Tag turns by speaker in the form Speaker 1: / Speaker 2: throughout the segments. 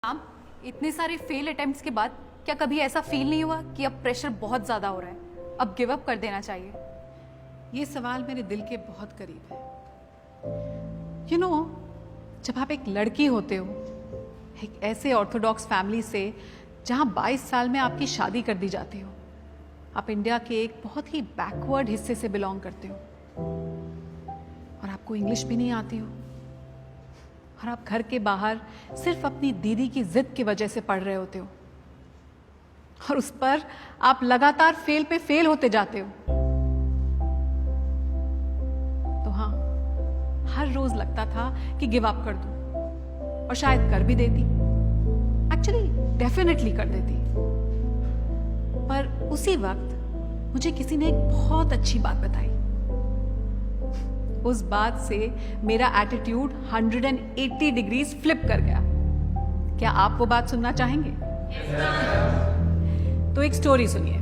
Speaker 1: आप इतने सारे फेल अटेम्प्ट्स के बाद क्या कभी ऐसा फील नहीं हुआ कि अब प्रेशर बहुत ज़्यादा हो रहा है, अब गिव अप कर देना चाहिए?
Speaker 2: ये सवाल मेरे दिल के बहुत करीब है। जब आप एक लड़की होते हो, एक ऐसे ऑर्थोडॉक्स फैमिली से जहां 22 साल में आपकी शादी कर दी जाती हो, आप इंडिया के एक बहुत ही बैकवर्ड हिस्से से बिलोंग करते हो और आपको इंग्लिश भी नहीं आती हो और आप घर के बाहर सिर्फ अपनी दीदी की जिद की वजह से पढ़ रहे होते हो और उस पर आप लगातार फेल पे फेल होते जाते हो। तो हाँ, हर रोज लगता था कि गिव अप कर दूं और शायद कर भी देती, एक्चुअली डेफिनेटली कर देती। पर उसी वक्त मुझे किसी ने एक बहुत अच्छी बात बताई। उस बात से मेरा एटीट्यूड 180 डिग्रीज फ्लिप कर गया। क्या आप वो बात सुनना चाहेंगे? तो एक स्टोरी सुनिए।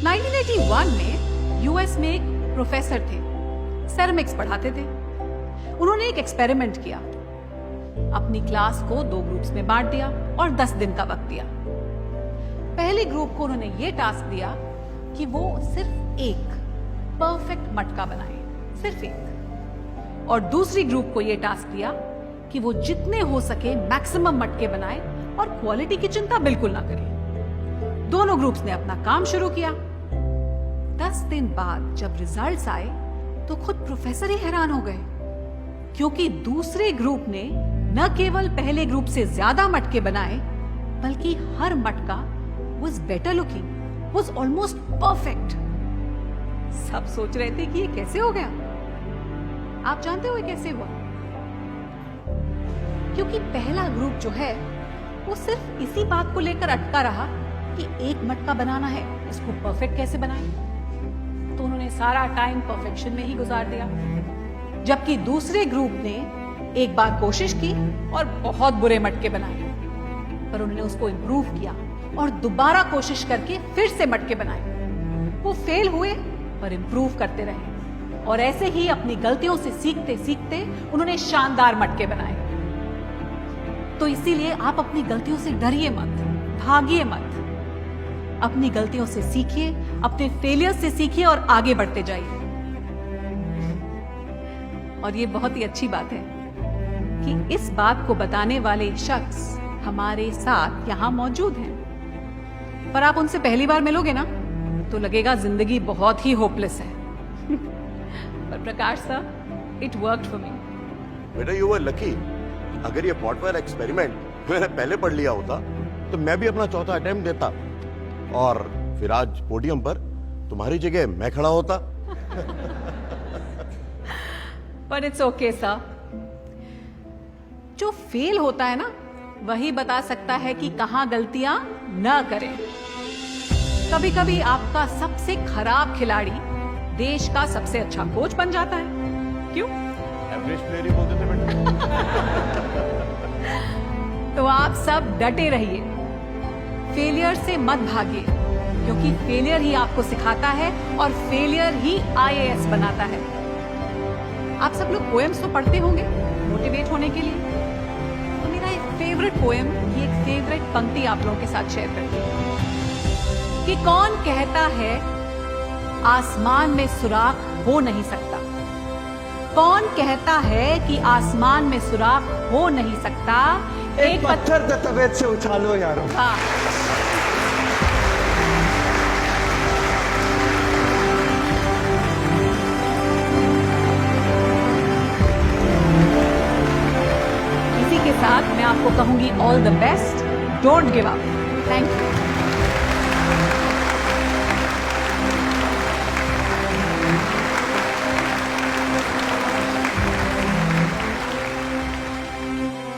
Speaker 2: 1981 में यूएस में एक प्रोफेसर थे, सेरेमिक्स पढ़ाते थे। उन्होंने एक एक्सपेरिमेंट किया, अपनी क्लास को 2 ग्रुप्स में बांट दिया और 10 दिन का वक्त दिया। पहले ग्रुप को उन्होंने ये टास्क दिया कि वो सिर्फ एक परफेक्ट मटका बनाए, सिर्फ एक। और दूसरी ग्रुप को ये टास्क दिया कि वो जितने हो सके मैक्सिमम मटके बनाए और क्वालिटी की चिंता बिल्कुल ना करें। दोनों ग्रुप्स ने अपना काम शुरू किया। 10 दिन बाद जब रिजल्ट्स आए तो खुद प्रोफेसर ही हैरान हो गए, क्योंकि दूसरे ग्रुप ने न केवल पहले ग्रुप से ज्यादा मटके बनाए, बल्कि हर मटका was better looking, was almost perfect. सब सोच रहे थे कि ये कैसे हो गया। आप जानते हो ये कैसे हुआ? क्योंकि पहला ग्रुप जो है वो सिर्फ इसी बात को लेकर अटका रहा कि एक मटका बनाना है, इसको परफेक्ट कैसे बनाएं। तो उन्होंने सारा टाइम परफेक्शन में ही गुजार दिया। जबकि दूसरे ग्रुप ने एक बार कोशिश की और बहुत बुरे मटके बनाए, पर उन्होंने उसको इंप्रूव किया और दोबारा कोशिश करके फिर से मटके बनाए। वो फेल हुए पर इंप्रूव करते रहे और ऐसे ही अपनी गलतियों से सीखते सीखते उन्होंने शानदार मटके बनाए। तो इसीलिए आप अपनी गलतियों से डरिए मत, भागिए मत। अपनी गलतियों से सीखिए, अपने फेलियर से सीखिए और आगे बढ़ते जाइए। और ये बहुत ही अच्छी बात है कि इस बात को बताने वाले शख्स हमारे साथ यहां मौजूद हैं। पर आप उनसे पहली बार मिलोगे ना तो लगेगा जिंदगी बहुत ही होपलेस है। पर Prakash sir, it worked for me.
Speaker 3: बेटा, यू वर लकी। अगर ये पॉटवेयर एक्सपेरिमेंट मैंने पहले पढ़ लिया होता तो मैं भी अपना चौथा अटेम्प्ट देता और फिर आज पोडियम पर तुम्हारी जगह मैं खड़ा होता।
Speaker 2: पर इट्स ओके सर। जो फेल होता है ना, वही बता सकता है कि कहां गलतियां न करें। कभी कभी आपका सबसे खराब खिलाड़ी देश का सबसे अच्छा कोच बन जाता है। क्यों?
Speaker 3: एवरेज प्लेयर ही बोलते थे बेटा।
Speaker 2: तो आप सब डटे रहिए, फेलियर से मत भागिए, क्योंकि फेलियर ही आपको सिखाता है और फेलियर ही आईएएस बनाता है। आप सब लोग पोएम्स तो पढ़ते होंगे मोटिवेट होने के लिए। तो मेरा एक फेवरेट पोएम, ये एक फेवरेट पंक्ति आप लोगों के साथ शेयर करती हूँ कि कौन कहता है आसमान में सुराख हो नहीं सकता। कौन कहता है कि आसमान में सुराख हो नहीं सकता।
Speaker 4: एक पत्थर तो तबीयत से उछालो यारो।
Speaker 2: हाँ। इसी के साथ मैं आपको कहूंगी all the best, don't give up. Thank you.